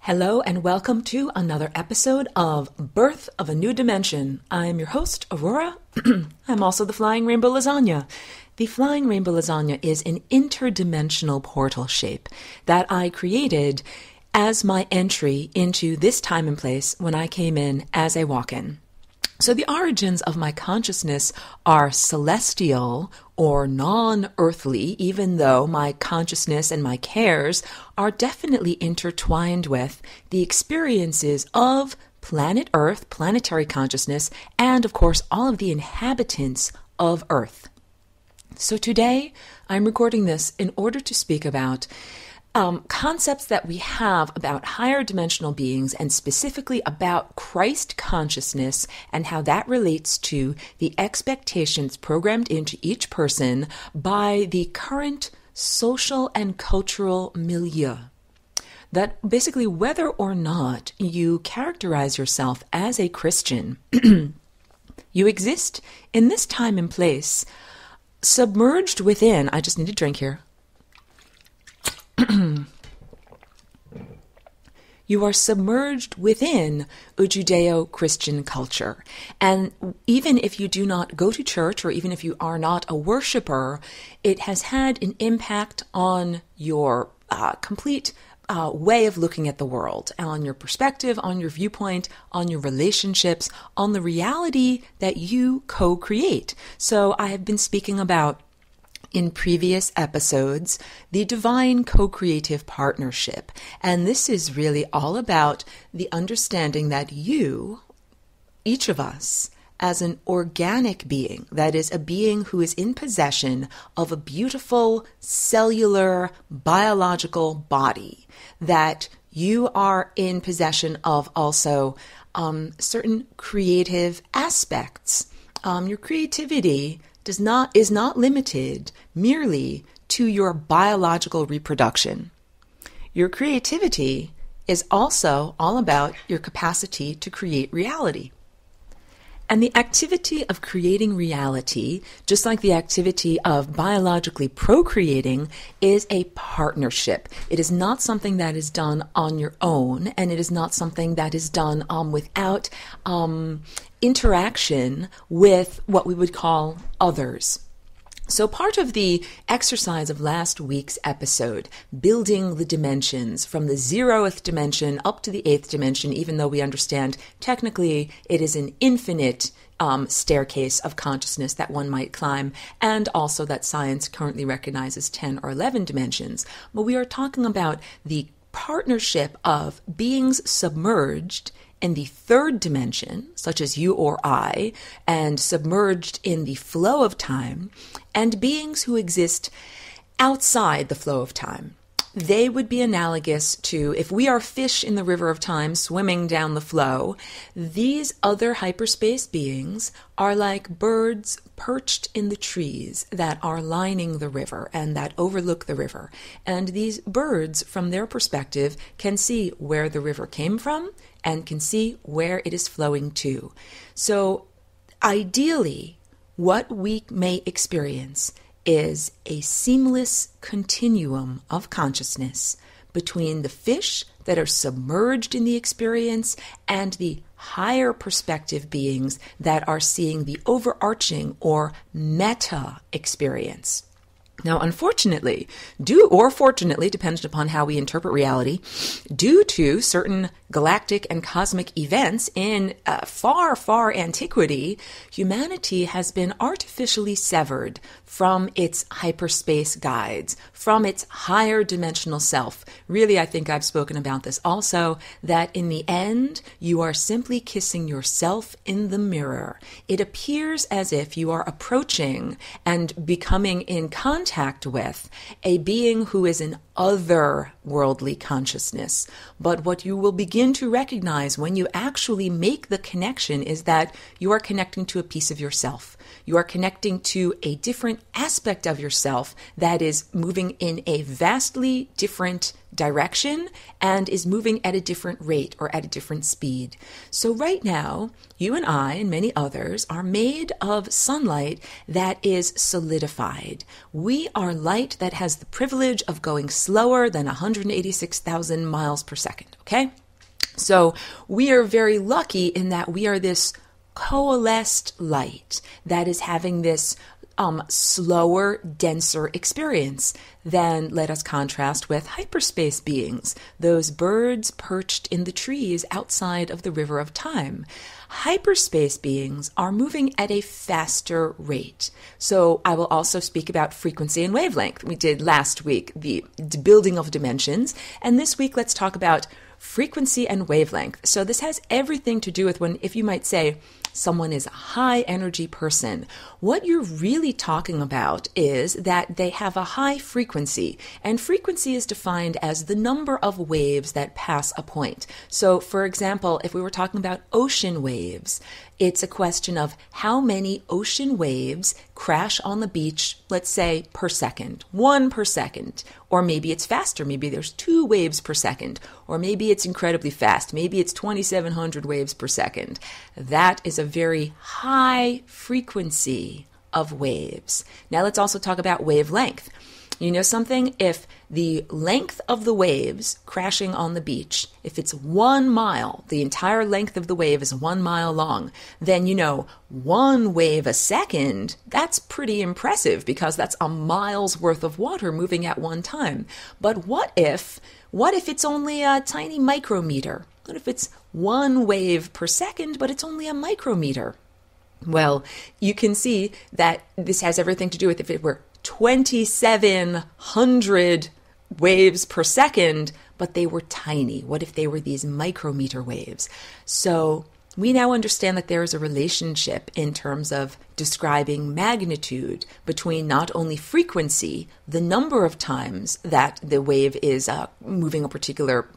Hello and welcome to another episode of Birth of a New Dimension. I'm your host, Aurora. I'm also the Flying Rainbow Lasagna. The Flying Rainbow Lasagna is an interdimensional portal shape that I created as my entry into this time and place when I came in as a walk-in. So the origins of my consciousness are celestial or non-earthly, even though my consciousness and my cares are definitely intertwined with the experiences of planet Earth, planetary consciousness, and of course all of the inhabitants of Earth. So today I'm recording this in order to speak about concepts that we have about higher dimensional beings and specifically about Christ consciousness and how that relates to the expectations programmed into each person by the current social and cultural milieu. That basically whether or not you characterize yourself as a Christian, you exist in this time and place submerged within, I just need a drink here. You are submerged within a Judeo-Christian culture. And even if you do not go to church or even if you are not a worshiper, it has had an impact on your complete way of looking at the world, on your perspective, on your viewpoint, on your relationships, on the reality that you co-create. So I have been speaking about in previous episodes, the divine co-creative partnership. And this is really all about the understanding that you, each of us, as an organic being, that is a being who is in possession of a beautiful cellular biological body, that you are in possession of also certain creative aspects. Your creativity is not limited merely to your biological reproduction. Your creativity is also all about your capacity to create reality. And the activity of creating reality, just like the activity of biologically procreating, is a partnership. It is not something that is done on your own, and it is not something that is done without interaction with what we would call others. So part of the exercise of last week's episode, building the dimensions from the 0th dimension up to the 8th dimension, even though we understand technically it is an infinite staircase of consciousness that one might climb, and also that science currently recognizes 10 or 11 dimensions. But we are talking about the partnership of beings submerged in the 3rd dimension, such as you or I, and submerged in the flow of time, and beings who exist outside the flow of time. They would be analogous to, if we are fish in the river of time swimming down the flow, these other hyperspace beings are like birds perched in the trees that are lining the river and that overlook the river. And these birds, from their perspective, can see where the river came from and can see where it is flowing to. So ideally, what we may experience is a seamless continuum of consciousness between the fish that are submerged in the experience and the higher perspective beings that are seeing the overarching or meta experience. Now, unfortunately, or fortunately, depending upon how we interpret reality, due to certain galactic and cosmic events in far, far antiquity, humanity has been artificially severed from its hyperspace guides, from its higher dimensional self. Really, I think I've spoken about this also, that in the end, you are simply kissing yourself in the mirror. It appears as if you are approaching and becoming in contact with a being who is an otherworldly consciousness. But what you will begin to recognize when you actually make the connection is that you are connecting to a piece of yourself. You are connecting to a different aspect of yourself that is moving in a vastly different direction and is moving at a different rate or at a different speed. So right now, you and I and many others are made of sunlight that is solidified. We are light that has the privilege of going slower than 186,000 miles per second, okay? So we are very lucky in that we are this coalesced light that is having this slower, denser experience than, let us contrast with hyperspace beings, those birds perched in the trees outside of the river of time. Hyperspace beings are moving at a faster rate. So I will also speak about frequency and wavelength. We did last week the building of dimensions, and this week let's talk about frequency and wavelength. So this has everything to do with when, if you might say, someone is a high energy person, what you're really talking about is that they have a high frequency, and frequency is defined as the number of waves that pass a point. So, for example, if we were talking about ocean waves, it's a question of how many ocean waves crash on the beach, let's say, per second, 1 per second, or maybe it's faster, maybe there's 2 waves per second, or maybe it's incredibly fast, maybe it's 2,700 waves per second. That is a very high frequency of waves. Now let's also talk about wavelength. You know something? If the length of the waves crashing on the beach, if it's 1 mile, the entire length of the wave is 1 mile long, then 1 wave a second, that's pretty impressive because that's a mile's worth of water moving at one time. But what if it's only a tiny micrometer? What if it's 1 wave per second, but it's only a micrometer? Well, you can see that this has everything to do with if it were 2,700 waves per second, but they were tiny. What if they were these micrometer waves? So we now understand that there is a relationship in terms of describing magnitude between not only frequency, the number of times that the wave is moving a particular,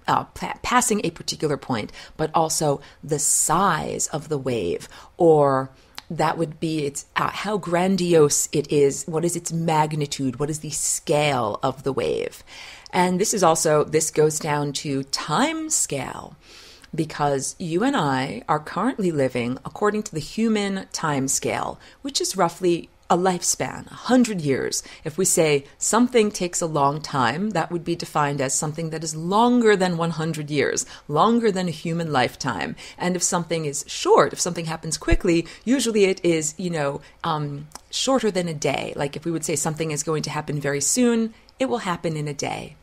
passing a particular point, but also the size of the wave, or that would be its how grandiose it is. What is its magnitude? What is the scale of the wave? And this goes down to time scale, because you and I are currently living according to the human time scale, which is roughly a lifespan, 100 years. If we say something takes a long time, that would be defined as something that is longer than 100 years, longer than a human lifetime. And if something is short, if something happens quickly, usually it is, shorter than a day. Like if we would say something is going to happen very soon, it will happen in a day.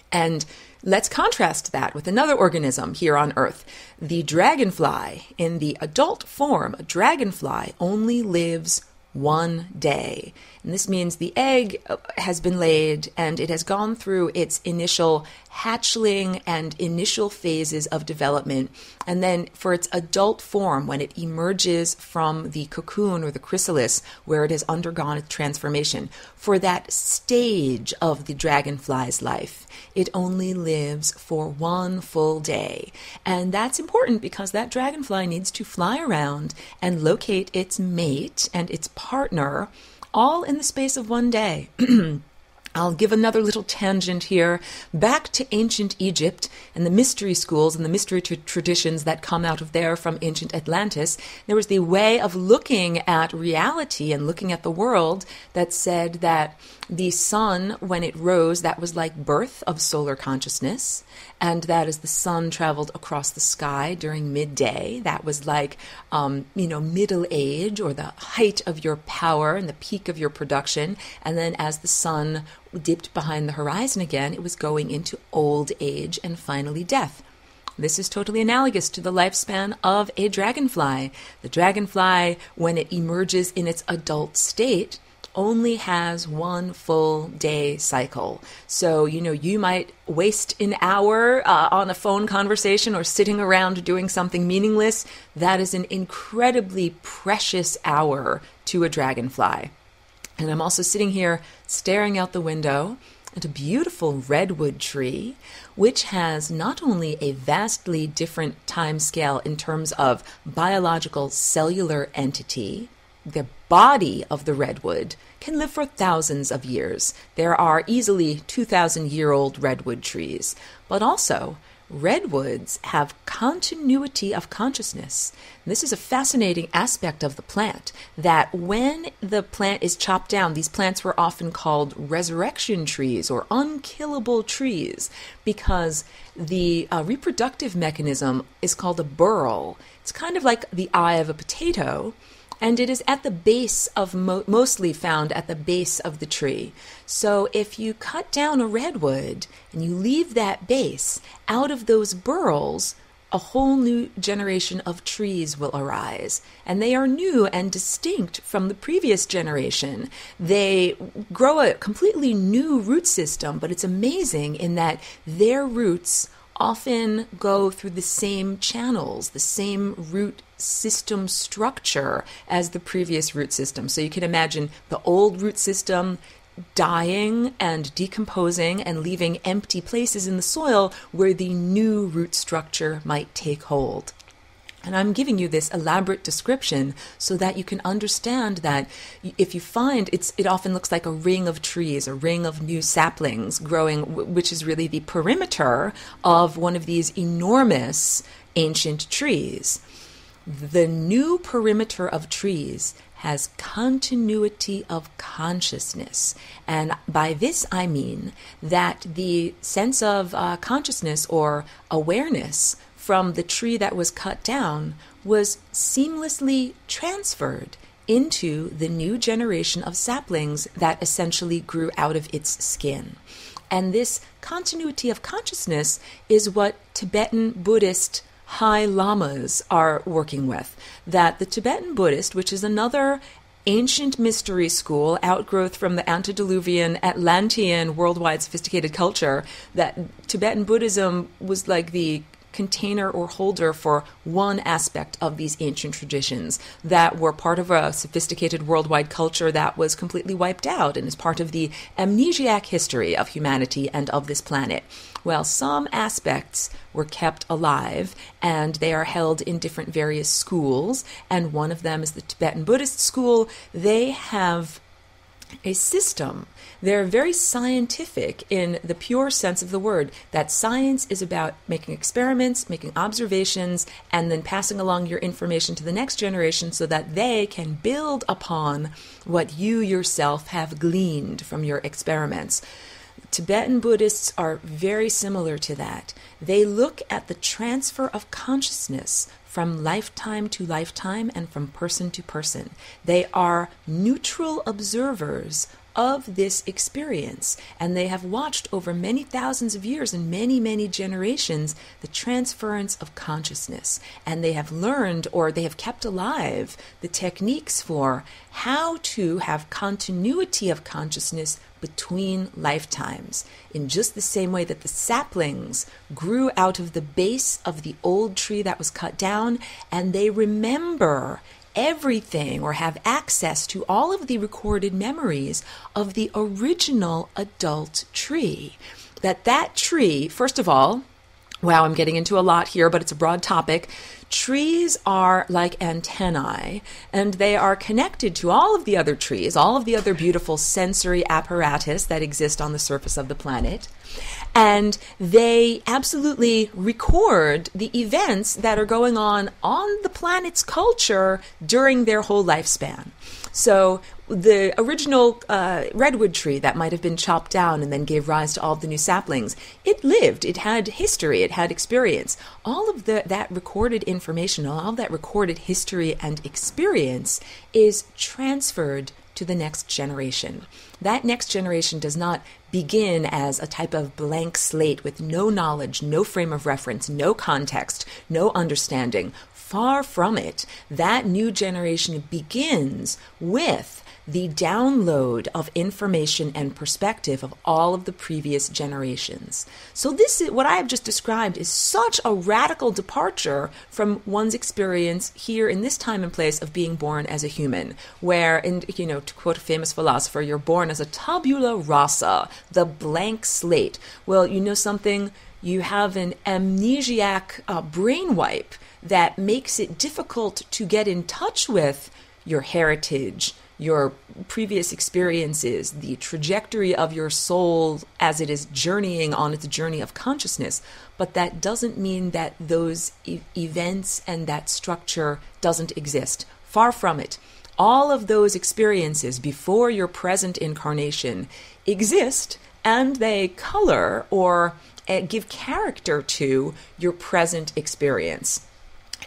And let's contrast that with another organism here on Earth. The dragonfly, in the adult form, a dragonfly only lives 1 day. And this means the egg has been laid and it has gone through its initial hatchling and initial phases of development. And then for its adult form, when it emerges from the cocoon or the chrysalis where it has undergone its transformation, for that stage of the dragonfly's life, it only lives for 1 full day. And that's important because that dragonfly needs to fly around and locate its mate and its partner all in the space of 1 day. I'll give another little tangent here back to ancient Egypt and the mystery schools and the mystery traditions that come out of there from ancient Atlantis. There was the way of looking at reality and looking at the world that said that the sun, when it rose, that was like birth of solar consciousness, and that as the sun traveled across the sky during midday, that was like, middle age or the height of your power and the peak of your production. And then as the sun dipped behind the horizon again, it was going into old age and finally death. This is totally analogous to the lifespan of a dragonfly. The dragonfly, when it emerges in its adult state, only has 1 full day cycle. So, you might waste an hour on a phone conversation or sitting around doing something meaningless. That is an incredibly precious hour to a dragonfly. And I'm also sitting here staring out the window at a beautiful redwood tree, which has not only a vastly different time scale in terms of biological cellular entity. The body of the redwood can live for thousands of years. There are easily 2,000-year-old redwood trees. But also, redwoods have continuity of consciousness. And this is a fascinating aspect of the plant, that when the plant is chopped down, these plants were often called resurrection trees or unkillable trees because the reproductive mechanism is called a burl. It's kind of like the eye of a potato, and it is at the base of, mostly found at the base of the tree. So if you cut down a redwood and you leave that base, out of those burls, a whole new generation of trees will arise. And they are new and distinct from the previous generation. They grow a completely new root system, but it's amazing in that their roots often go through the same channels, the same root system structure as the previous root system. So you can imagine the old root system dying and decomposing and leaving empty places in the soil where the new root structure might take hold. And I'm giving you this elaborate description so that you can understand that if you find it often looks like a ring of trees, a ring of new saplings growing, which is really the perimeter of one of these enormous ancient trees. The new perimeter of trees has continuity of consciousness. And by this I mean that the sense of consciousness or awareness from the tree that was cut down was seamlessly transferred into the new generation of saplings that essentially grew out of its skin. And this continuity of consciousness is what Tibetan Buddhist high lamas are working with. That the Tibetan Buddhist, which is another ancient mystery school, outgrowth from the antediluvian Atlantean worldwide sophisticated culture, that Tibetan Buddhism was like the container or holder for one aspect of these ancient traditions that were part of a sophisticated worldwide culture that was completely wiped out and is part of the amnesiac history of humanity and of this planet. Well, some aspects were kept alive, and they are held in different various schools, and one of them is the Tibetan Buddhist school. They have a system. They're very scientific in the pure sense of the word, that science is about making experiments, making observations, and then passing along your information to the next generation so that they can build upon what you yourself have gleaned from your experiments. Tibetan Buddhists are very similar to that. They look at the transfer of consciousness from lifetime to lifetime and from person to person. They are neutral observers of this experience, and they have watched over many thousands of years and many, many generations the transference of consciousness, and they have learned, or they have kept alive, the techniques for how to have continuity of consciousness between lifetimes, in just the same way that the saplings grew out of the base of the old tree that was cut down, and they remember everything or have access to all of the recorded memories of the original adult tree. That tree, first of all, wow, I'm getting into a lot here, but it's a broad topic. Trees are like antennae, and they are connected to all of the other trees, all of the other beautiful sensory apparatus that exist on the surface of the planet. And they absolutely record the events that are going on the planet's culture during their whole lifespan. So the original redwood tree that might have been chopped down and then gave rise to all the new saplings, it lived, it had history, it had experience. All of that recorded information, all of that recorded history and experience is transferred to the next generation. That next generation does not begin as a type of blank slate with no knowledge, no frame of reference, no context, no understanding. Far from it. That new generation begins with the download of information and perspective of all of the previous generations. So this is what I have just described is such a radical departure from one's experience here in this time and place of being born as a human, where, to quote a famous philosopher, you're born as a tabula rasa, the blank slate. Well, you know something? You have an amnesiac brain wipe that makes it difficult to get in touch with your heritage, your previous experiences, the trajectory of your soul as it is journeying on its journey of consciousness. But that doesn't mean that those events and that structure doesn't exist. Far from it. All of those experiences before your present incarnation exist, and they color or give character to your present experience.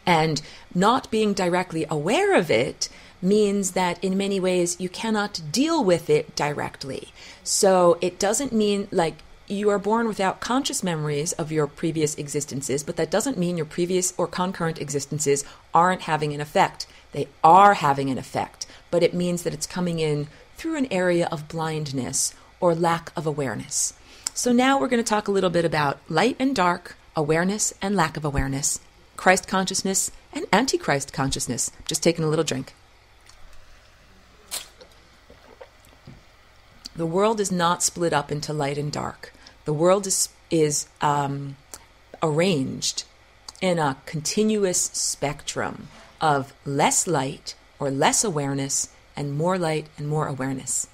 And not being directly aware of it means that in many ways you cannot deal with it directly. So it doesn't mean like you are born without conscious memories of your previous existences, but that doesn't mean your previous or concurrent existences aren't having an effect. They are having an effect, but it means that it's coming in through an area of blindness or lack of awareness. So now we're going to talk a little bit about light and dark, awareness and lack of awareness, Christ consciousness and antichrist consciousness. Just taking a little drink. The world is not split up into light and dark. The world is arranged in a continuous spectrum of less light or less awareness and more awareness.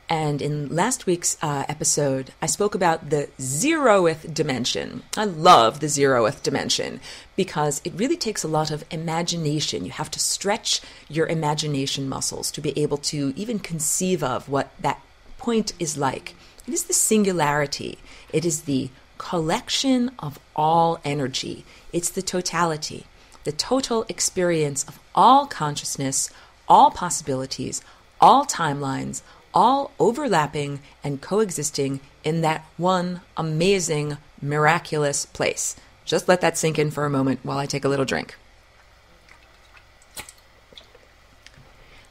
And in last week's episode, I spoke about the zeroth dimension. I love the zeroth dimension because it really takes a lot of imagination. You have to stretch your imagination muscles to be able to even conceive of what that point is like. It is the singularity. It is the collection of all energy. It's the totality, the total experience of all consciousness, all possibilities, all timelines, all overlapping and coexisting in that one amazing, miraculous place. Just let that sink in for a moment while I take a little drink.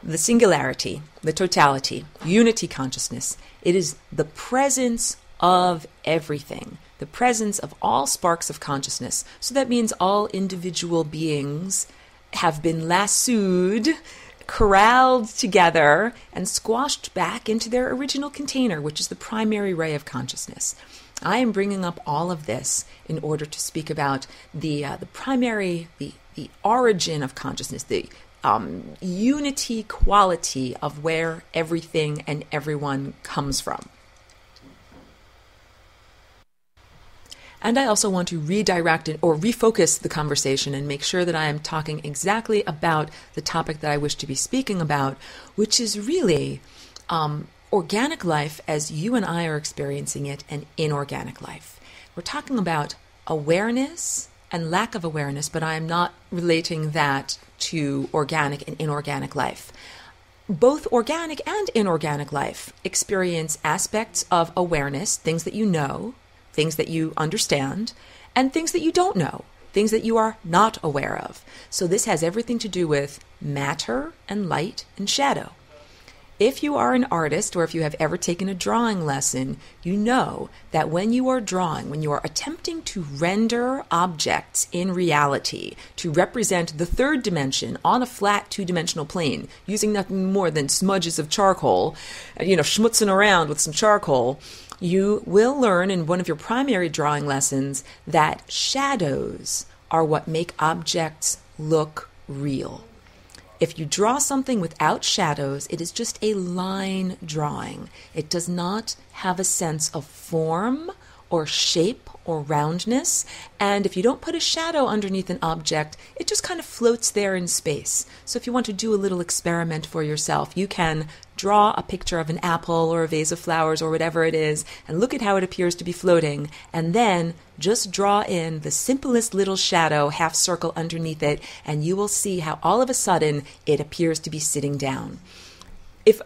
The singularity, the totality, unity consciousness, it is the presence of everything, the presence of all sparks of consciousness. So that means all individual beings have been lassoed, corralled together, and squashed back into their original container, which is the primary ray of consciousness. I am bringing up all of this in order to speak about the primary, the origin of consciousness, the unity quality of where everything and everyone comes from. And I also want to redirect it or refocus the conversation and make sure that I am talking exactly about the topic that I wish to be speaking about, which is really organic life as you and I are experiencing it and inorganic life. We're talking about awareness and lack of awareness, but I am not relating that to organic and inorganic life. Both organic and inorganic life experience aspects of awareness, things that you know, things that you understand, and things that you don't know, things that you are not aware of. So this has everything to do with matter and light and shadow. If you are an artist or if you have ever taken a drawing lesson, you know that when you are drawing, when you are attempting to render objects in reality, to represent the third dimension on a flat two-dimensional plane, using nothing more than smudges of charcoal, schmutzing around with some charcoal, you will learn in one of your primary drawing lessons that shadows are what make objects look real. If you draw something without shadows, it is just a line drawing. It does not have a sense of form or shape or roundness. And if you don't put a shadow underneath an object, it just kind of floats there in space. So if you want to do a little experiment for yourself, you can draw a picture of an apple or a vase of flowers or whatever it is, and look at how it appears to be floating, and then just draw in the simplest little shadow, half circle underneath it, and you will see how all of a sudden it appears to be sitting down. If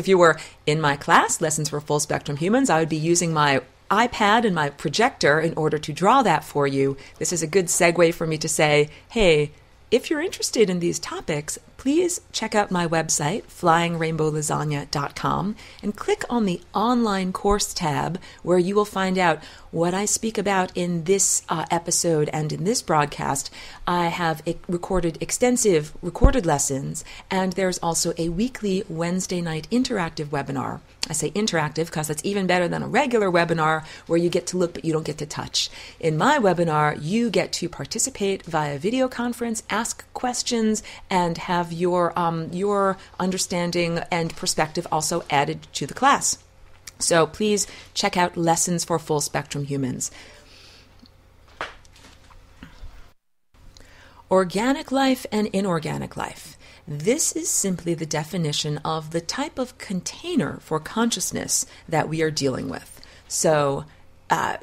you were in my class, Lessons for Full Spectrum Humans, I would be using my iPad and my projector in order to draw that for you. This is a good segue for me to say, hey, if you're interested in these topics, please check out my website, flyingrainbowlasagna.com, and click on the online course tab where you will find out what I speak about in this episode and in this broadcast. I have recorded extensive recorded lessons, and there's also a weekly Wednesday night interactive webinar. I say interactive because that's even better than a regular webinar where you get to look but you don't get to touch. In my webinar, you get to participate via video conference, ask ask questions and have your understanding and perspective also added to the class. So please check out Lessons for Full Spectrum Humans. Organic life and inorganic life. This is simply the definition of the type of container for consciousness that we are dealing with. So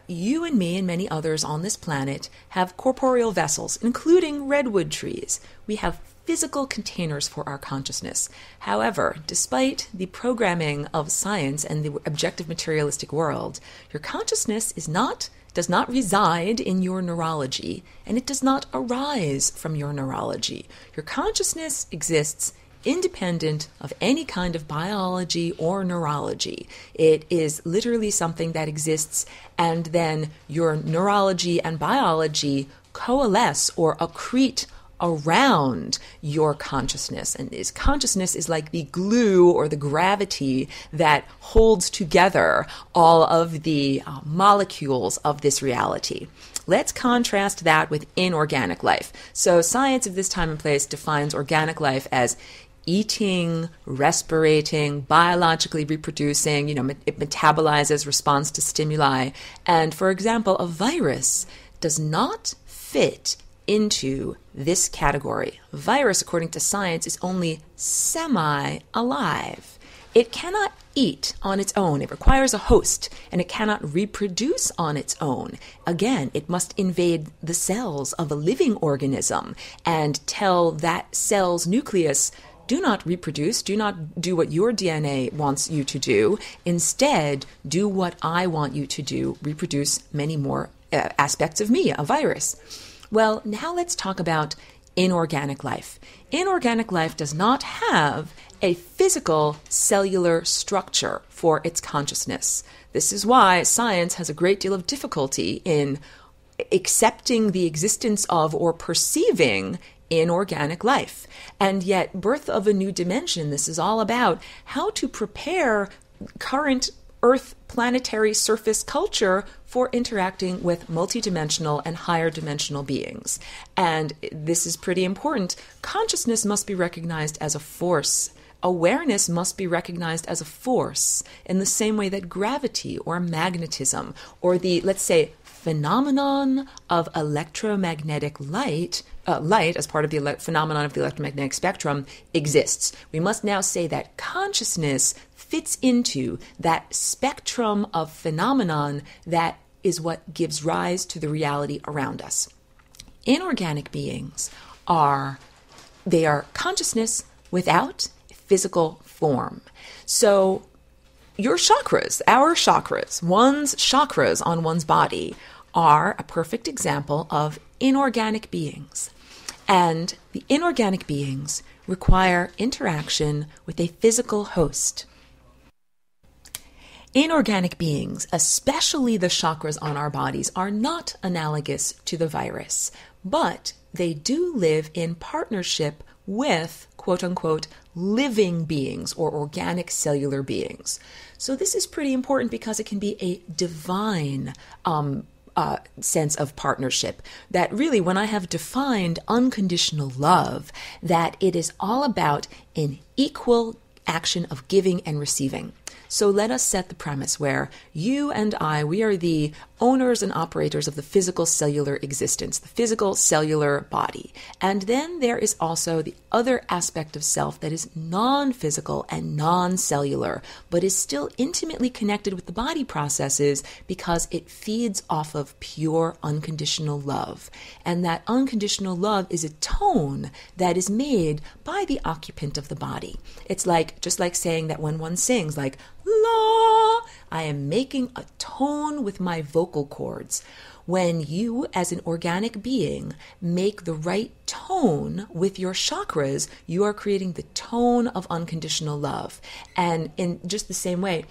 you and me and many others on this planet have corporeal vessels, including redwood trees. We have physical containers for our consciousness. However, despite the programming of science and the objective materialistic world, your consciousness does not reside in your neurology, and it does not arise from your neurology. Your consciousness exists independent of any kind of biology or neurology. It is literally something that exists, and then your neurology and biology coalesce or accrete around your consciousness. And this consciousness is like the glue or the gravity that holds together all of the molecules of this reality. Let's contrast that with inorganic life. So science of this time and place defines organic life as eating, respirating, biologically reproducing, it metabolizes, responds to stimuli. And for example, a virus does not fit into this category. A virus, according to science, is only semi-alive. It cannot eat on its own. It requires a host, and it cannot reproduce on its own. Again, it must invade the cells of a living organism and tell that cell's nucleus, do not reproduce, do not do what your DNA wants you to do. Instead, do what I want you to do, reproduce many more aspects of me, a virus. Well, now let's talk about inorganic life. Inorganic life does not have a physical cellular structure for its consciousness. This is why science has a great deal of difficulty in accepting the existence of or perceiving inorganic life. And yet, Birth of a New Dimension, this is all about how to prepare current Earth planetary surface culture for interacting with multidimensional and higher dimensional beings. And this is pretty important. Consciousness must be recognized as a force. Awareness must be recognized as a force in the same way that gravity or magnetism or the, let's say, phenomenon of electromagnetic light as part of the phenomenon of the electromagnetic spectrum exists. We must now say that consciousness fits into that spectrum of phenomenon that is what gives rise to the reality around us. Inorganic beings are consciousness without physical form. So your chakras, our chakras, one's chakras on one's body are a perfect example of inorganic beings. And the inorganic beings require interaction with a physical host. Inorganic beings, especially the chakras on our bodies, are not analogous to the virus, but they do live in partnership with, quote unquote, living beings or organic cellular beings. So this is pretty important because it can be a divine sense of partnership. That really, when I have defined unconditional love, that it is all about an equal action of giving and receiving. So let us set the premise where you and I, we are the owners and operators of the physical cellular existence, the physical cellular body. And then there is also the other aspect of self that is non-physical and non-cellular, but is still intimately connected with the body processes because it feeds off of pure unconditional love. And that unconditional love is a tone that is made by the occupant of the body. It's just like saying that when one sings, like, la, I am making a tone with my vocal cords. When you, as an organic being, make the right tone with your chakras, you are creating the tone of unconditional love. And in just the same way,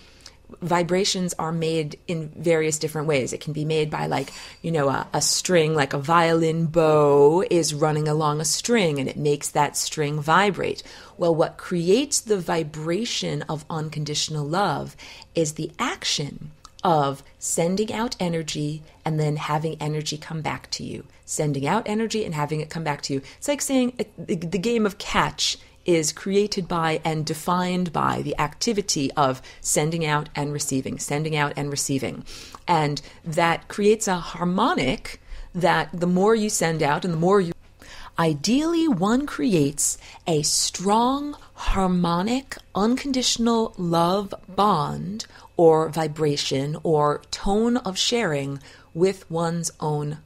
vibrations are made in various different ways. It can be made by a string, like a violin bow is running along a string and it makes that string vibrate. Well, what creates the vibration of unconditional love is the action of sending out energy and then having energy come back to you. Sending out energy and having it come back to you. It's like saying the game of catch is created by and defined by the activity of sending out and receiving, sending out and receiving. And that creates a harmonic that the more you send out and the more you... Ideally, one creates a strong, harmonic, unconditional love bond or vibration or tone of sharing with one's own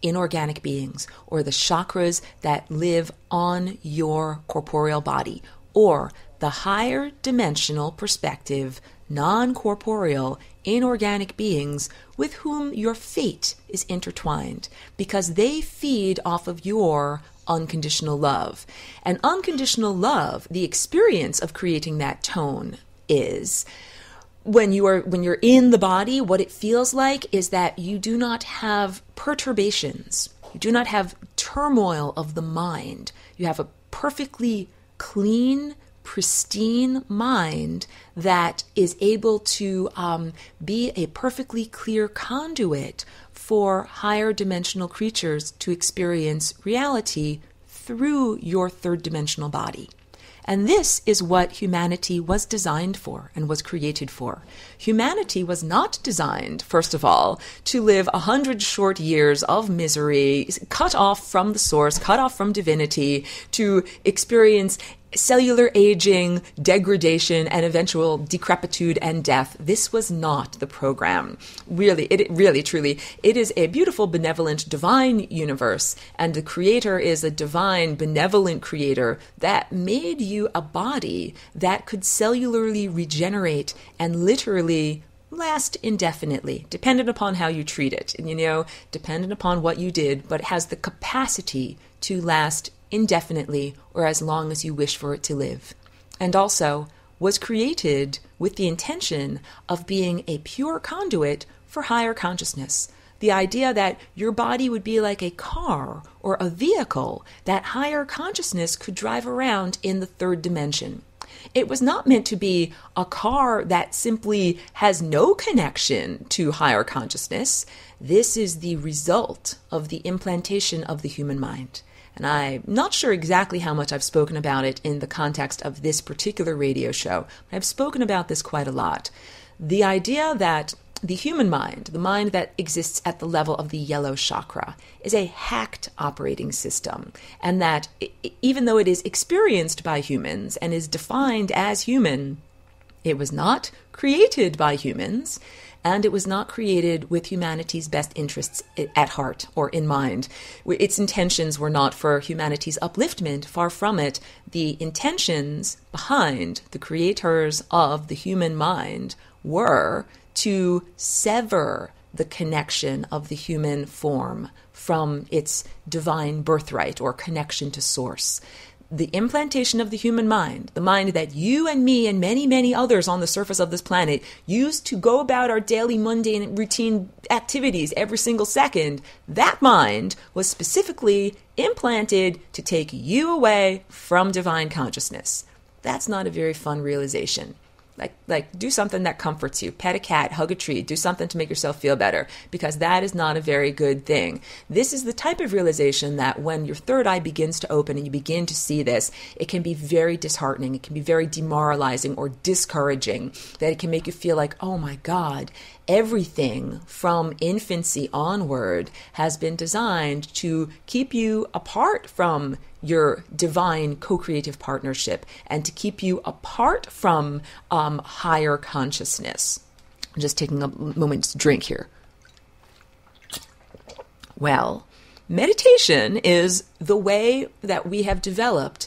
inorganic beings, or the chakras that live on your corporeal body, or the higher dimensional perspective, non-corporeal, inorganic beings with whom your fate is intertwined, because they feed off of your unconditional love. And unconditional love, the experience of creating that tone is... When you're in the body, what it feels like is that you do not have perturbations. You do not have turmoil of the mind. You have a perfectly clean, pristine mind that is able to be a perfectly clear conduit for higher dimensional creatures to experience reality through your third dimensional body. And this is what humanity was designed for and was created for. Humanity was not designed, first of all, to live 100 short years of misery, cut off from the source, cut off from divinity, to experience cellular aging, degradation, and eventual decrepitude and death. This was not the program. Really, truly, it is a beautiful, benevolent, divine universe, and the creator is a divine, benevolent creator that made you a body that could cellularly regenerate and literally last indefinitely, dependent upon how you treat it, and dependent upon what you did, but it has the capacity to last indefinitely or as long as you wish for it to live. And also was created with the intention of being a pure conduit for higher consciousness. The idea that your body would be like a car or a vehicle that higher consciousness could drive around in the third dimension. It was not meant to be a car that simply has no connection to higher consciousness. This is the result of the implantation of the human mind. And I'm not sure exactly how much I've spoken about it in the context of this particular radio show. I've spoken about this quite a lot. The idea that the human mind, the mind that exists at the level of the yellow chakra, is a hacked operating system. And that even though it is experienced by humans and is defined as human, it was not created by humans. And it was not created with humanity's best interests at heart or in mind. Its intentions were not for humanity's upliftment. Far from it. The intentions behind the creators of the human mind were to sever the connection of the human form from its divine birthright or connection to source. The implantation of the human mind, the mind that you and me and many, many others on the surface of this planet use to go about our daily mundane routine activities every single second, that mind was specifically implanted to take you away from divine consciousness. That's not a very fun realization. Like do something that comforts you. Pet a cat, hug a tree, do something to make yourself feel better, because that is not a very good thing. This is the type of realization that when your third eye begins to open and you begin to see this, it can be very disheartening. It can be very demoralizing or discouraging, that it can make you feel like, oh my God, everything from infancy onward has been designed to keep you apart from your divine co-creative partnership and to keep you apart from higher consciousness. I'm just taking a moment to drink here. Well, meditation is the way that we have developed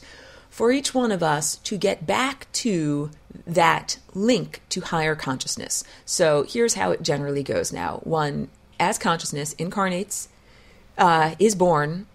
for each one of us to get back to that link to higher consciousness. So here's how it generally goes now. One, as consciousness, incarnates, is born,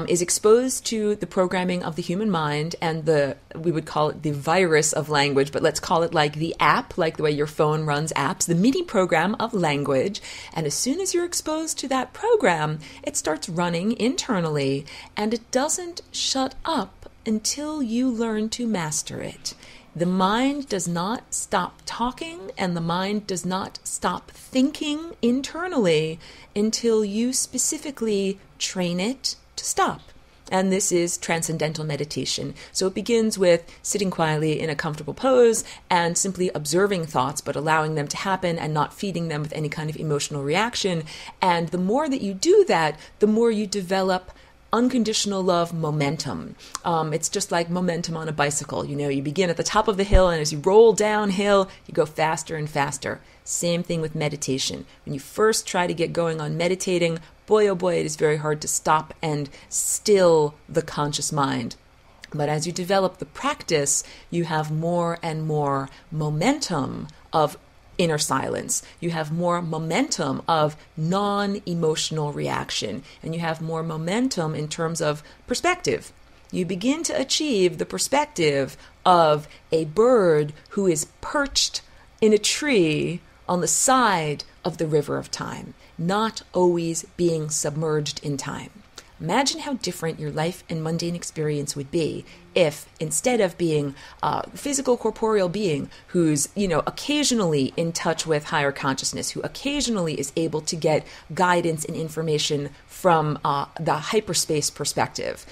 is exposed to the programming of the human mind and we would call it the virus of language, but let's call it like the app, like the way your phone runs apps, the mini program of language. And as soon as you're exposed to that program, it starts running internally, and it doesn't shut up until you learn to master it. The mind does not stop talking and the mind does not stop thinking internally until you specifically train it to stop. And this is transcendental meditation. So it begins with sitting quietly in a comfortable pose and simply observing thoughts, but allowing them to happen and not feeding them with any kind of emotional reaction. And the more that you do that, the more you develop unconditional love momentum. It's just like momentum on a bicycle. You begin at the top of the hill, and as you roll downhill, you go faster and faster. Same thing with meditation. When you first try to get going on meditating, boy, oh boy, it is very hard to stop and still the conscious mind. But as you develop the practice, you have more and more momentum of inner silence. You have more momentum of non-emotional reaction, and you have more momentum in terms of perspective. You begin to achieve the perspective of a bird who is perched in a tree on the side of the river of time, not always being submerged in time. Imagine how different your life and mundane experience would be if, instead of being a physical, corporeal being who's, occasionally in touch with higher consciousness, who occasionally is able to get guidance and information from the hyperspace perspective,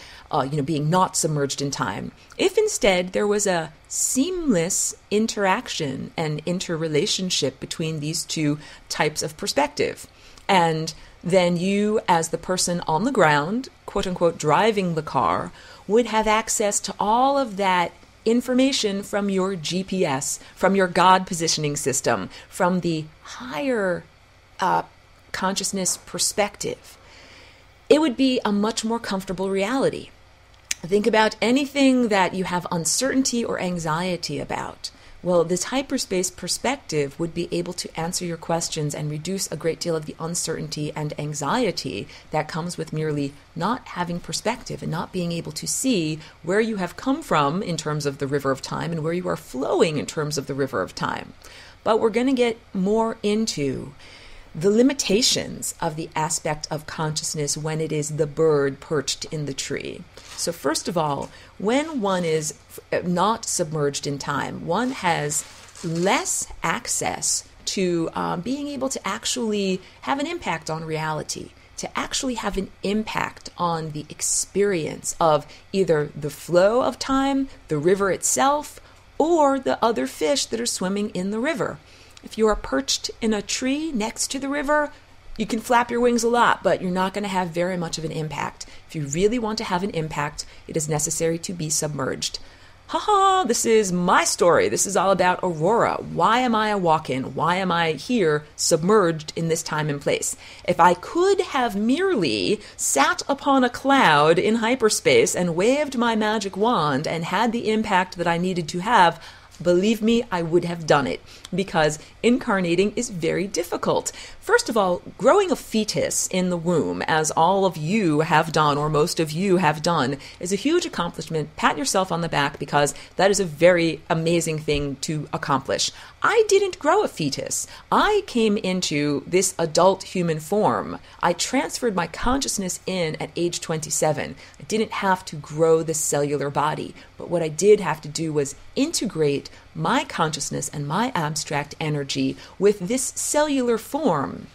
being not submerged in time. If instead there was a seamless interaction and interrelationship between these two types of perspective, and then you, as the person on the ground, quote unquote, driving the car, would have access to all of that information from your GPS, from your God positioning system, from the higher consciousness perspective. It would be a much more comfortable reality. Think about anything that you have uncertainty or anxiety about. Well, this hyperspace perspective would be able to answer your questions and reduce a great deal of the uncertainty and anxiety that comes with merely not having perspective and not being able to see where you have come from in terms of the river of time and where you are flowing in terms of the river of time. But we're going to get more into the limitations of the aspect of consciousness when it is the bird perched in the tree. So first of all, when one is not submerged in time, one has less access to being able to actually have an impact on reality, to actually have an impact on the experience of either the flow of time, the river itself, or the other fish that are swimming in the river. If you are perched in a tree next to the river, you can flap your wings a lot, but you're not going to have very much of an impact. If you really want to have an impact, it is necessary to be submerged. This is my story. This is all about Aurora. Why am I a walk-in? Why am I here submerged in this time and place? If I could have merely sat upon a cloud in hyperspace and waved my magic wand and had the impact that I needed to have, believe me, I would have done it, because incarnating is very difficult. First of all, growing a fetus in the womb, as all of you have done, or most of you have done, is a huge accomplishment. Pat yourself on the back, because that is a very amazing thing to accomplish. I didn't grow a fetus. I came into this adult human form. I transferred my consciousness in at age 27. I didn't have to grow the cellular body, but what I did have to do was integrate my consciousness and my abstract energy with this cellular form.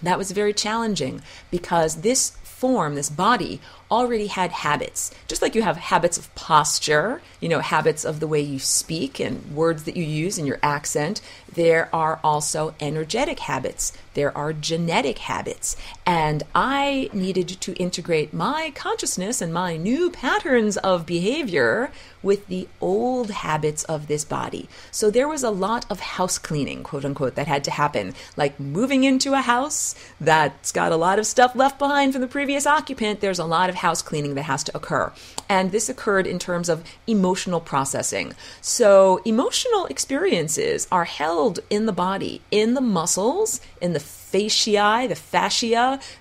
That was very challenging, because this form, this body, already had habits. Just like you have habits of posture, habits of the way you speak and words that you use and your accent, there are also energetic habits. There are genetic habits. And I needed to integrate my consciousness and my new patterns of behavior with the old habits of this body. So there was a lot of house cleaning, quote unquote, that had to happen, like moving into a house that's got a lot of stuff left behind from the previous occupant. There's a lot of house cleaning that has to occur. And this occurred in terms of emotional processing. So emotional experiences are held in the body, in the muscles, in the fasciae,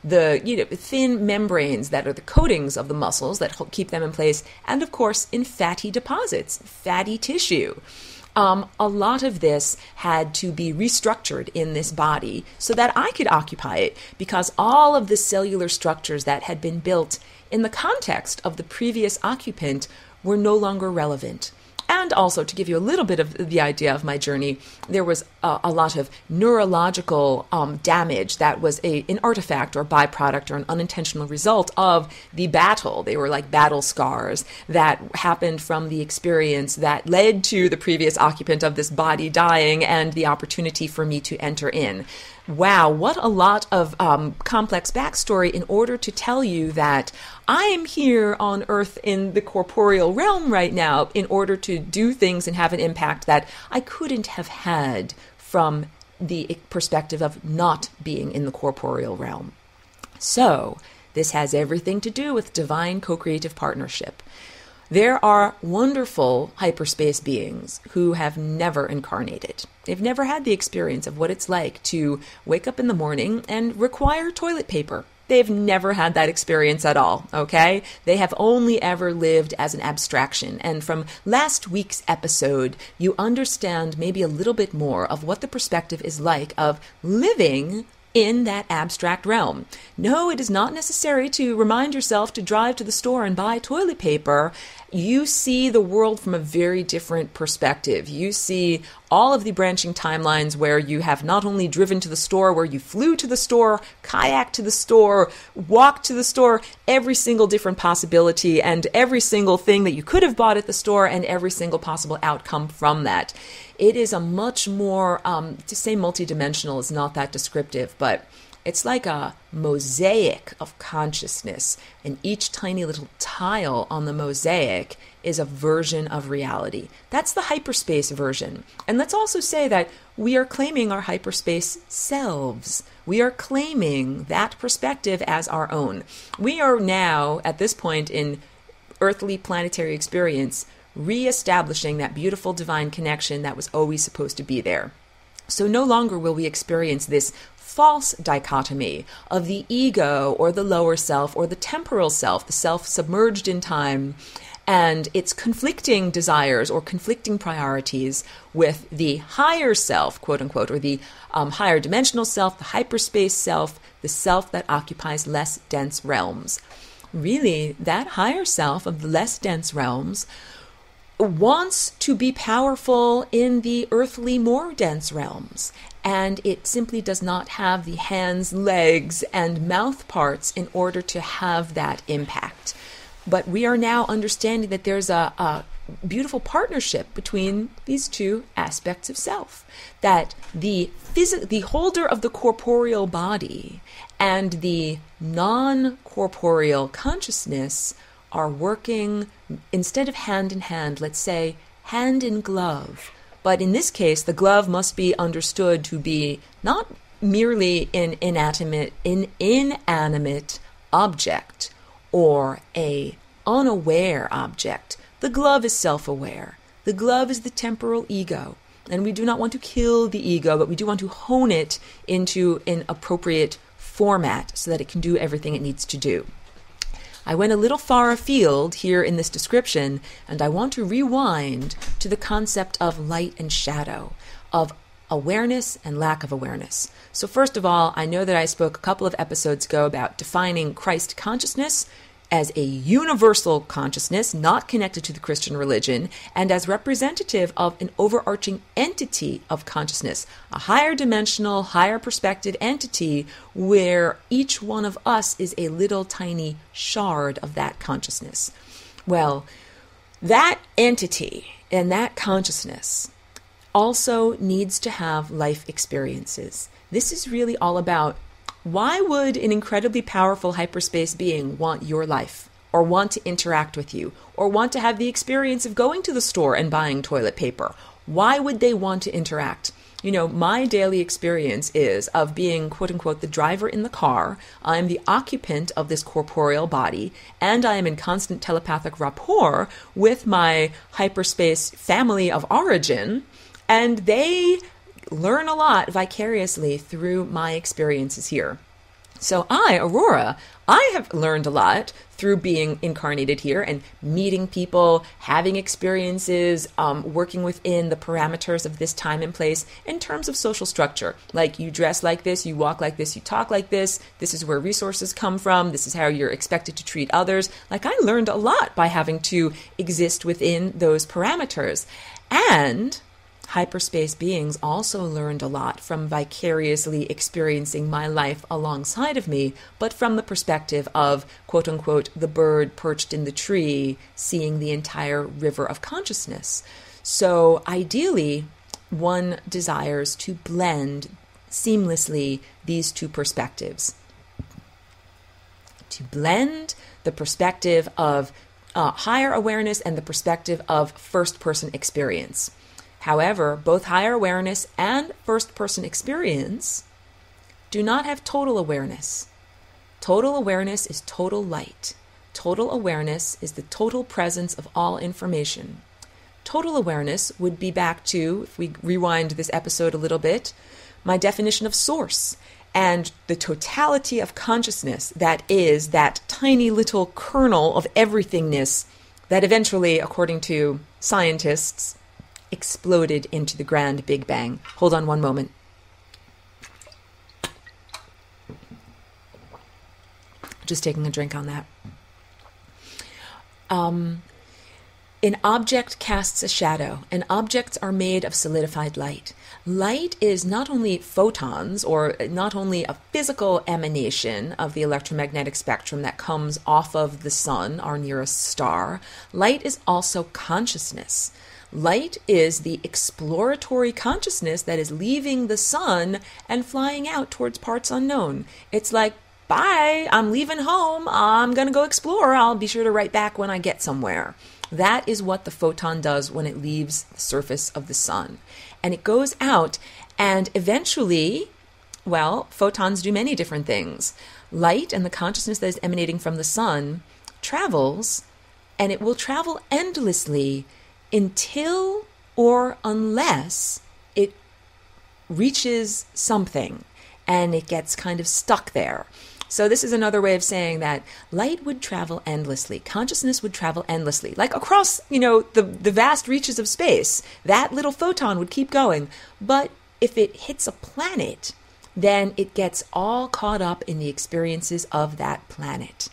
the thin membranes that are the coatings of the muscles that keep them in place, and of course in fatty deposits, fatty tissue. A lot of this had to be restructured in this body so that I could occupy it, because all of the cellular structures that had been built in the context of the previous occupant were no longer relevant. And also, to give you a little bit of the idea of my journey, there was a lot of neurological damage that was an artifact or byproduct or an unintentional result of the battle. They were like battle scars that happened from the experience that led to the previous occupant of this body dying and the opportunity for me to enter in. Wow, what a lot of complex backstory in order to tell you that I am here on Earth in the corporeal realm right now in order to do things and have an impact that I couldn't have had from the perspective of not being in the corporeal realm. So, this has everything to do with divine co-creative partnership. There are wonderful hyperspace beings who have never incarnated. They've never had the experience of what it's like to wake up in the morning and require toilet paper. They've never had that experience at all, okay? They have only ever lived as an abstraction. And from last week's episode, you understand maybe a little bit more of what the perspective is like of living in that abstract realm. No, it is not necessary to remind yourself to drive to the store and buy toilet paper. You see the world from a very different perspective. You see all of the branching timelines where you have not only driven to the store, where you flew to the store, kayaked to the store, walked to the store, every single different possibility and every single thing that you could have bought at the store and every single possible outcome from that. It is a much more, to say multidimensional is not that descriptive, but it's like a mosaic of consciousness, and each tiny little tile on the mosaic is a version of reality. That's the hyperspace version. And let's also say that we are claiming our hyperspace selves. We are claiming that perspective as our own. We are now, at this point in earthly planetary experience, reestablishing that beautiful divine connection that was always supposed to be there. So no longer will we experience this false dichotomy of the ego or the lower self or the temporal self, the self submerged in time, and its conflicting desires or conflicting priorities with the higher self, quote unquote, or the higher dimensional self, the hyperspace self, the self that occupies less dense realms. Really, that higher self of the less dense realms wants to be powerful in the earthly, more dense realms. And it simply does not have the hands, legs, and mouth parts in order to have that impact. But we are now understanding that there's a beautiful partnership between these two aspects of self. That the holder of the corporeal body and the non-corporeal consciousness are working, instead of hand in hand, let's say hand in glove. But in this case, the glove must be understood to be not merely an inanimate object or a unaware object. The glove is self-aware. The glove is the temporal ego. And we do not want to kill the ego, but we do want to hone it into an appropriate format so that it can do everything it needs to do. I went a little far afield here in this description, and I want to rewind to the concept of light and shadow, of awareness and lack of awareness. So first of all, I know that I spoke a couple of episodes ago about defining Christ consciousness as a universal consciousness not connected to the Christian religion and as representative of an overarching entity of consciousness, a higher dimensional, higher perspective entity where each one of us is a little tiny shard of that consciousness. Well, that entity and that consciousness also needs to have life experiences. This is really all about, why would an incredibly powerful hyperspace being want your life, or want to interact with you, or want to have the experience of going to the store and buying toilet paper? Why would they want to interact? You know, my daily experience is of being, quote unquote, the driver in the car. I'm the occupant of this corporeal body, and I am in constant telepathic rapport with my hyperspace family of origin, and they learn a lot vicariously through my experiences here. So I, Aurora, I have learned a lot through being incarnated here and meeting people, having experiences, working within the parameters of this time and place in terms of social structure. Like, you dress like this, you walk like this, you talk like this is where resources come from, this is how you're expected to treat others. Like, I learned a lot by having to exist within those parameters. And hyperspace beings also learned a lot from vicariously experiencing my life alongside of me, but from the perspective of, quote unquote, the bird perched in the tree, seeing the entire river of consciousness. So ideally, one desires to blend seamlessly these two perspectives. To blend the perspective of higher awareness and the perspective of first-person experience. However, both higher awareness and first-person experience do not have total awareness. Total awareness is total light. Total awareness is the total presence of all information. Total awareness would be back to, if we rewind this episode a little bit, my definition of source and the totality of consciousness that is that tiny little kernel of everythingness that eventually, according to scientists, exploded into the grand Big Bang. Hold on one moment. Just taking a drink on that. An object casts a shadow, and objects are made of solidified light. Light is not only photons, or not only a physical emanation of the electromagnetic spectrum that comes off of the sun, our nearest star. Light is also consciousness. Light is the exploratory consciousness that is leaving the sun and flying out towards parts unknown. It's like, bye, I'm leaving home, I'm going to go explore, I'll be sure to write back when I get somewhere. That is what the photon does when it leaves the surface of the sun. And it goes out, and eventually, well, photons do many different things. Light and the consciousness that is emanating from the sun travels, and it will travel endlessly until or unless it reaches something and it gets kind of stuck there. So this is another way of saying that light would travel endlessly. Consciousness would travel endlessly. Like across, the vast reaches of space, that little photon would keep going. But if it hits a planet, then it gets all caught up in the experiences of that planet.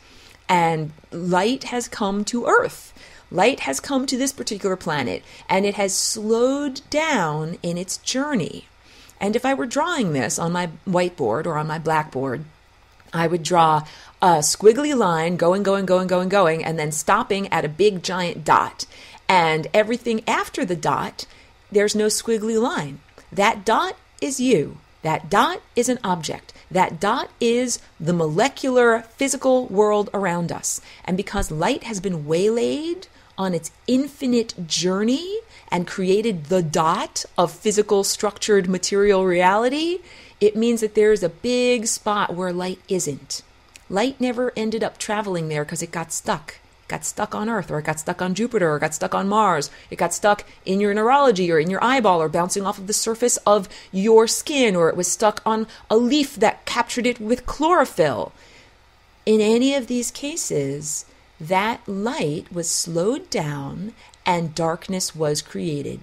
And light has come to Earth. Light has come to this particular planet, and it has slowed down in its journey. And if I were drawing this on my whiteboard or on my blackboard, I would draw a squiggly line going, and then stopping at a big giant dot. And everything after the dot, there's no squiggly line. That dot is you. That dot is an object. That dot is the molecular physical world around us. And because light has been waylaid on its infinite journey and created the dot of physical structured material reality, it means that there is a big spot where light isn't. Light never ended up traveling there because it got stuck. It got stuck on Earth, or it got stuck on Jupiter, or it got stuck on Mars. It got stuck in your neurology or in your eyeball or bouncing off of the surface of your skin, or it was stuck on a leaf that captured it with chlorophyll. In any of these cases, that light was slowed down and darkness was created.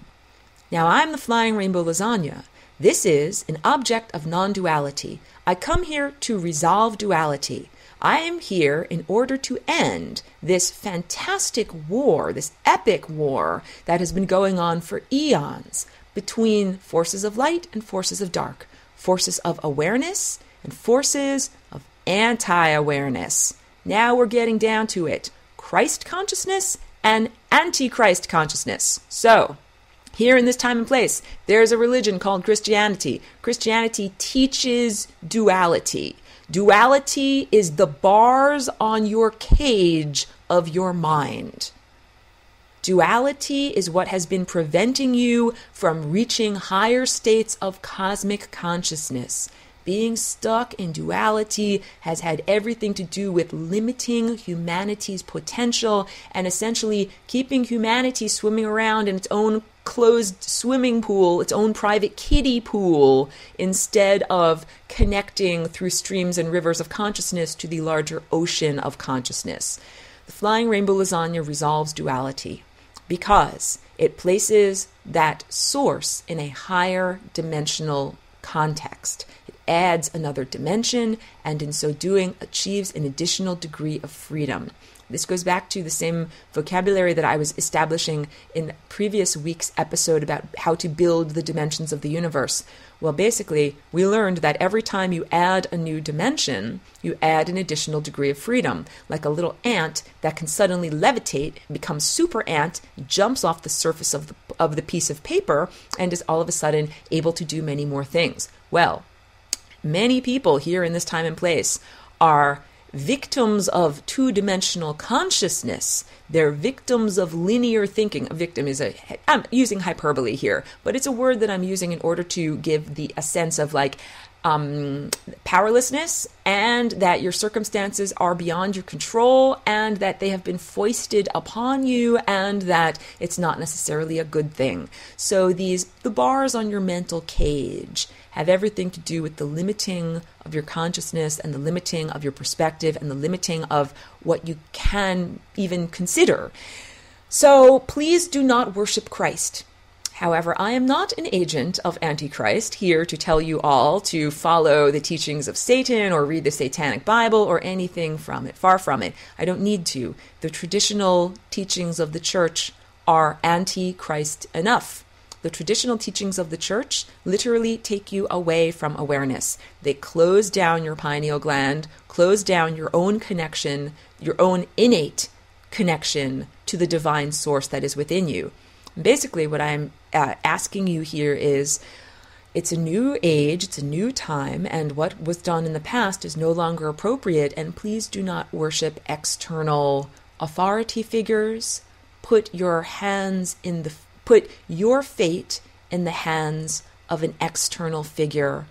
Now, I'm the Flying Rainbow Lasagna. This is an object of non-duality. I come here to resolve duality. I am here in order to end this fantastic war, this epic war that has been going on for eons between forces of light and forces of dark, forces of awareness and forces of anti-awareness. Now we're getting down to it. Christ consciousness and anti-Christ consciousness. So, here in this time and place, there's a religion called Christianity. Christianity teaches duality. Duality is the bars on your cage of your mind. Duality is what has been preventing you from reaching higher states of cosmic consciousness. Being stuck in duality has had everything to do with limiting humanity's potential and essentially keeping humanity swimming around in its own closed swimming pool, its own private kiddie pool, instead of connecting through streams and rivers of consciousness to the larger ocean of consciousness. The Flying Rainbow Lasagna resolves duality because it places that source in a higher dimensional context. It adds another dimension, and in so doing achieves an additional degree of freedom. This goes back to the same vocabulary that I was establishing in previous week's episode about how to build the dimensions of the universe. Well, basically, we learned that every time you add a new dimension, you add an additional degree of freedom. Like a little ant that can suddenly levitate, become super ant, jumps off the surface of the piece of paper, and is all of a sudden able to do many more things. Well, many people here in this time and place are victims of two-dimensional consciousness. They're victims of linear thinking. A victim is I'm using hyperbole here, but it's a word that I'm using in order to give a sense of like powerlessness, and that your circumstances are beyond your control, and that they have been foisted upon you, and that it's not necessarily a good thing. So the bars on your mental cage have everything to do with the limiting of your consciousness and the limiting of your perspective and the limiting of what you can even consider. So please do not worship Christ. However, I am not an agent of Antichrist here to tell you all to follow the teachings of Satan or read the Satanic Bible or anything from it. Far from it. I don't need to. The traditional teachings of the church are anti-Christ enough. The traditional teachings of the church literally take you away from awareness. They close down your pineal gland, close down your own connection, your own innate connection to the divine source that is within you. Basically, what I'm asking you here is, it's a new age, it's a new time, and what was done in the past is no longer appropriate, and please do not worship external authority figures. Put your fate in the hands of an external figure.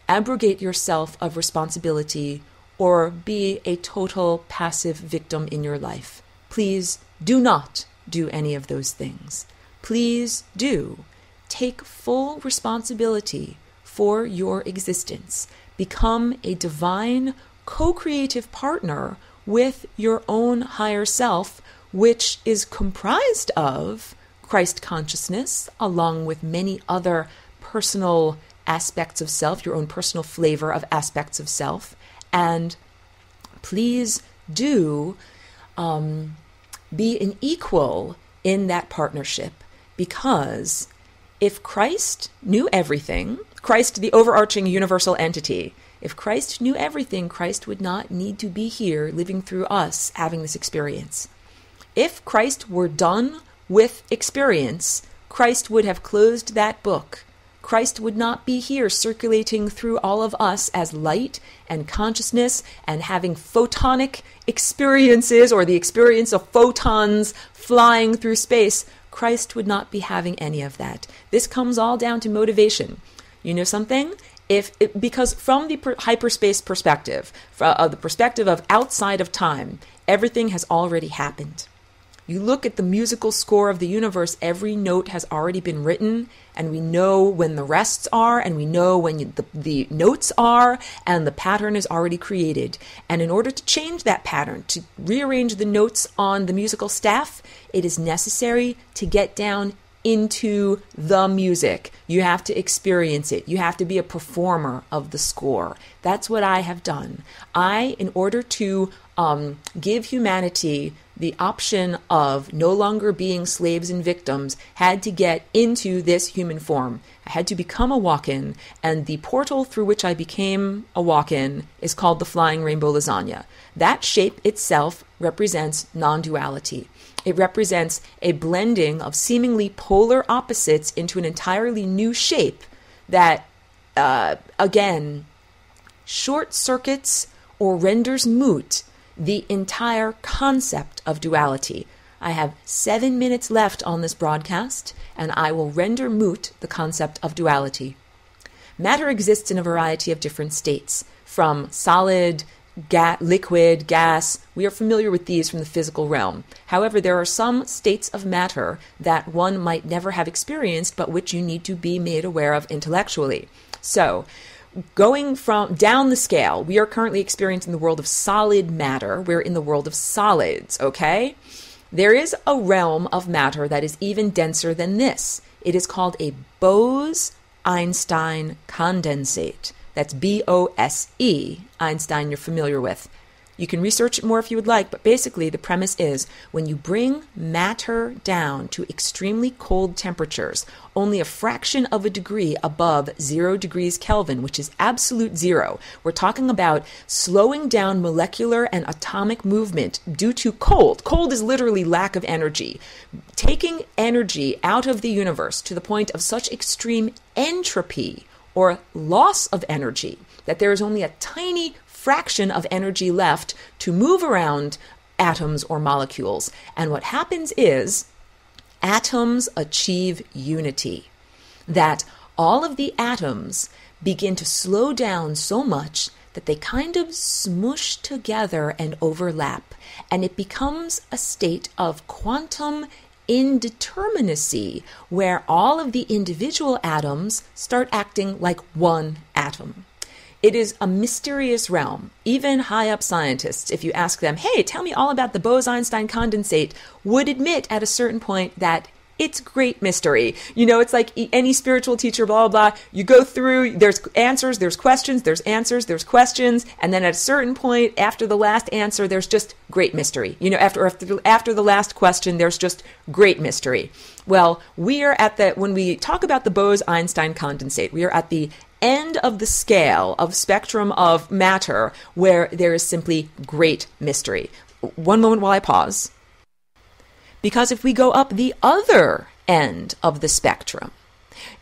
Abrogate yourself of responsibility, or be a total passive victim in your life. Please do not do any of those things. Please do take full responsibility for your existence. Become a divine co-creative partner with your own higher self, which is comprised of Christ consciousness, along with many other personal aspects of self, your own personal flavor of aspects of self. And please do be an equal in that partnership. Because if Christ knew everything, Christ, the overarching universal entity, if Christ knew everything, Christ would not need to be here living through us having this experience. If Christ were done with experience, Christ would have closed that book. Christ would not be here circulating through all of us as light and consciousness and having photonic experiences, or the experience of photons flying through space. Christ would not be having any of that. This comes all down to motivation. You know something? Because from the hyperspace perspective, the perspective of outside of time, everything has already happened. You look at the musical score of the universe, every note has already been written, and we know when the rests are, and we know when the notes are, and the pattern is already created. And in order to change that pattern, to rearrange the notes on the musical staff, it is necessary to get down into the music. You have to experience it. You have to be a performer of the score. That's what I have done. In order to give humanity the option of no longer being slaves and victims, had to get into this human form. I had to become a walk-in, and the portal through which I became a walk-in is called the Flying Rainbow Lasagna. That shape itself represents non-duality. It represents a blending of seemingly polar opposites into an entirely new shape that, again, short circuits or renders moot the entire concept of duality. I have 7 minutes left on this broadcast, and I will render moot the concept of duality. Matter exists in a variety of different states, from solid liquid, gas. We are familiar with these from the physical realm. However, there are some states of matter that one might never have experienced, but which you need to be made aware of intellectually. So, going from down the scale, we are currently experiencing the world of solid matter. We're in the world of solids, okay? There is a realm of matter that is even denser than this. It is called a Bose-Einstein condensate. That's B-O-S-E, Einstein you're familiar with. You can research it more if you would like, but basically the premise is when you bring matter down to extremely cold temperatures, only a fraction of a degree above 0 degrees Kelvin, which is absolute zero, we're talking about slowing down molecular and atomic movement due to cold. Cold is literally lack of energy. Taking energy out of the universe to the point of such extreme entropy or loss of energy that there is only a tiny fraction of energy left to move around atoms or molecules. And what happens is atoms achieve unity, that all of the atoms begin to slow down so much that they kind of smush together and overlap, and it becomes a state of quantum indeterminacy where all of the individual atoms start acting like one atom. It is a mysterious realm. Even high-up scientists, if you ask them, hey, tell me all about the Bose-Einstein condensate, would admit at a certain point that it's great mystery. You know, it's like any spiritual teacher, blah, blah, blah. You go through, there's answers, there's questions, there's answers, there's questions. And then at a certain point, after the last answer, there's just great mystery. You know, after the last question, there's just great mystery. Well, we are when we talk about the Bose-Einstein condensate, we are at the end of the scale of spectrum of matter where there is simply great mystery. One moment while I pause. Because if we go up the other end of the spectrum,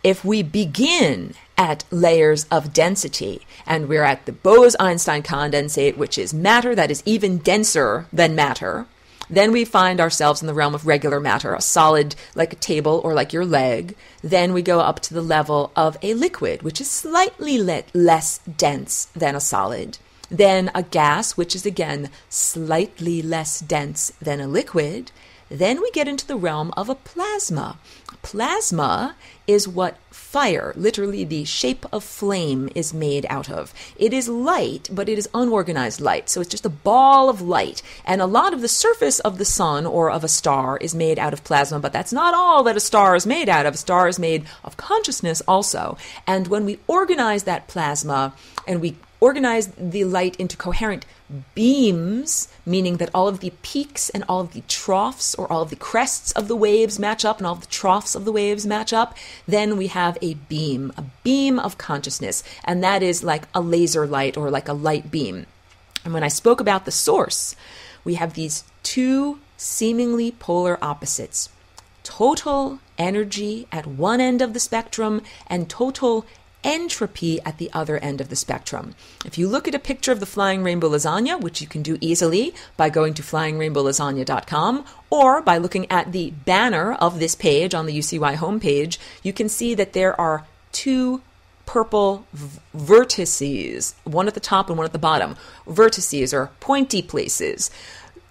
if we begin at layers of density, and we're at the Bose-Einstein condensate, which is matter that is even denser than matter, then we find ourselves in the realm of regular matter, a solid like a table or like your leg. Then we go up to the level of a liquid, which is slightly less dense than a solid. Then a gas, which is again slightly less dense than a liquid. Then we get into the realm of a plasma. Plasma is what fire, literally the shape of flame, is made out of. It is light, but it is unorganized light. So it's just a ball of light. And a lot of the surface of the sun or of a star is made out of plasma, but that's not all that a star is made out of. A star is made of consciousness also. And when we organize that plasma and we organize the light into coherent beams, meaning that all of the peaks and all of the troughs or all of the crests of the waves match up and all of the troughs of the waves match up, then we have a beam of consciousness. And that is like a laser light or like a light beam. And when I spoke about the source, we have these two seemingly polar opposites. Total energy at one end of the spectrum and total entropy at the other end of the spectrum. If you look at a picture of the flying rainbow lasagna, which you can do easily by going to flyingrainbowlasagna.com or by looking at the banner of this page on the UCY homepage, you can see that there are two purple vertices, one at the top and one at the bottom. Vertices are pointy places.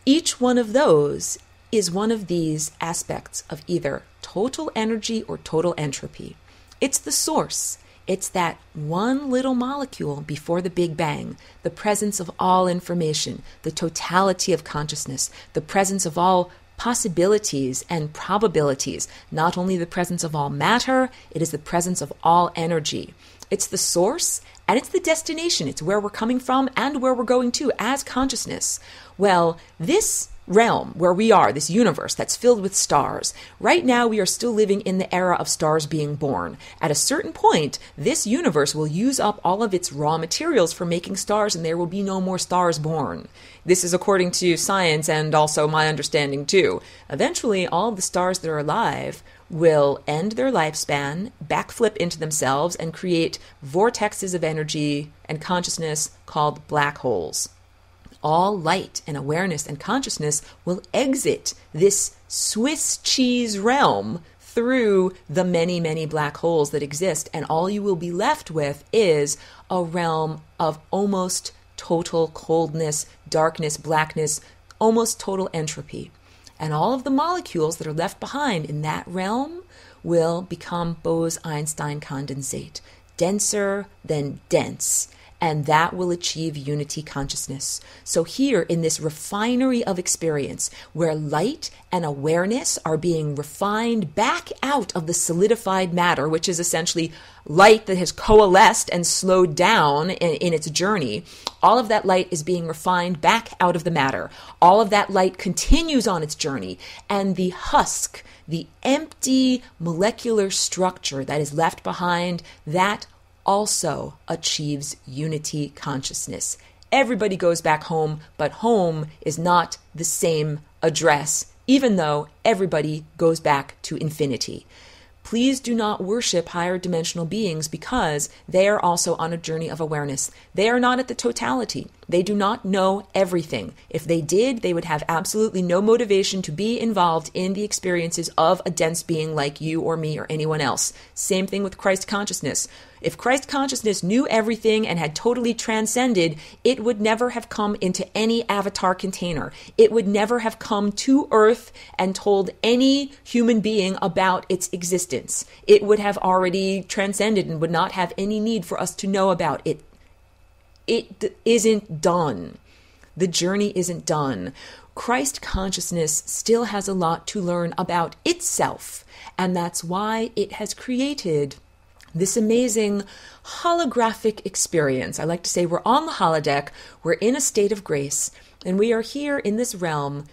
Each one of those is one of these aspects of either total energy or total entropy. It's the source. It's that one little molecule before the Big Bang, the presence of all information, the totality of consciousness, the presence of all possibilities and probabilities, not only the presence of all matter, it is the presence of all energy. It's the source and it's the destination. It's where we're coming from and where we're going to as consciousness. Well, this realm where we are, this universe that's filled with stars, right now we are still living in the era of stars being born. At a certain point, this universe will use up all of its raw materials for making stars and there will be no more stars born. This is according to science and also my understanding too. Eventually, all the stars that are alive will end their lifespan, backflip into themselves, and create vortexes of energy and consciousness called black holes. All light and awareness and consciousness will exit this Swiss cheese realm through the many, many black holes that exist. And all you will be left with is a realm of almost total coldness, darkness, blackness, almost total entropy. And all of the molecules that are left behind in that realm will become Bose-Einstein condensate, denser than dense. And that will achieve unity consciousness. So here in this refinery of experience, where light and awareness are being refined back out of the solidified matter, which is essentially light that has coalesced and slowed down in its journey, all of that light is being refined back out of the matter. All of that light continues on its journey, and the husk, the empty molecular structure that is left behind, that also achieves unity consciousness. Everybody goes back home, but home is not the same address, even though everybody goes back to infinity. Please do not worship higher dimensional beings because they are also on a journey of awareness. They are not at the totality. They do not know everything. If they did, they would have absolutely no motivation to be involved in the experiences of a dense being like you or me or anyone else. Same thing with Christ consciousness. If Christ consciousness knew everything and had totally transcended, it would never have come into any avatar container. It would never have come to Earth and told any human being about its existence. It would have already transcended and would not have any need for us to know about it. It isn't done. The journey isn't done. Christ consciousness still has a lot to learn about itself, and that's why it has created this amazing holographic experience. I like to say we're on the holodeck, we're in a state of grace, and we are here in this realm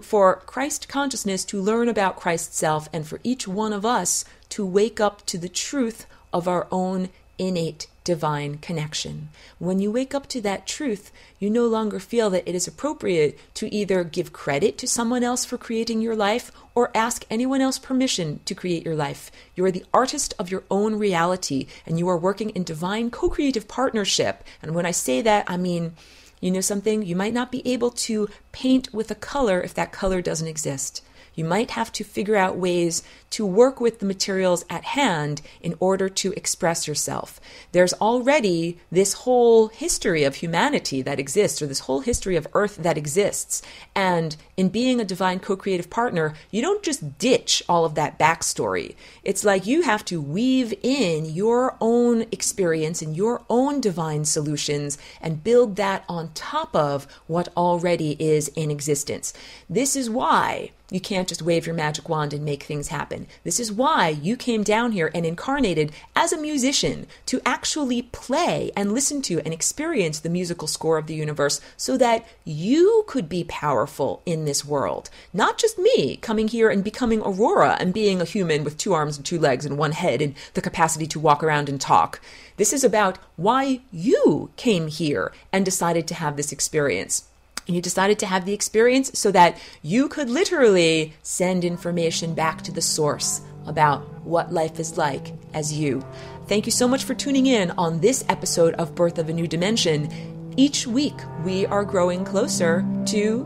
for Christ consciousness to learn about Christ's self, and for each one of us to wake up to the truth of our own innate divine connection. When you wake up to that truth, you no longer feel that it is appropriate to either give credit to someone else for creating your life or ask anyone else permission to create your life. You are the artist of your own reality, and you are working in divine co-creative partnership. And when I say that, I mean, you know something? You might not be able to paint with a color if that color doesn't exist. You might have to figure out ways to work with the materials at hand in order to express yourself. There's already this whole history of humanity that exists, or this whole history of Earth that exists. And in being a divine co-creative partner, you don't just ditch all of that backstory. It's like you have to weave in your own experience and your own divine solutions and build that on top of what already is in existence. This is why you can't just wave your magic wand and make things happen. This is why you came down here and incarnated as a musician to actually play and listen to and experience the musical score of the universe so that you could be powerful in this world. Not just me coming here and becoming Aurora and being a human with 2 arms and 2 legs and 1 head and the capacity to walk around and talk. This is about why you came here and decided to have this experience. And you decided to have the experience so that you could literally send information back to the source about what life is like as you. Thank you so much for tuning in on this episode of Birth of a New Dimension. Each week, we are growing closer to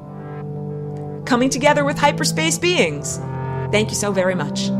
coming together with hyperspace beings. Thank you so very much.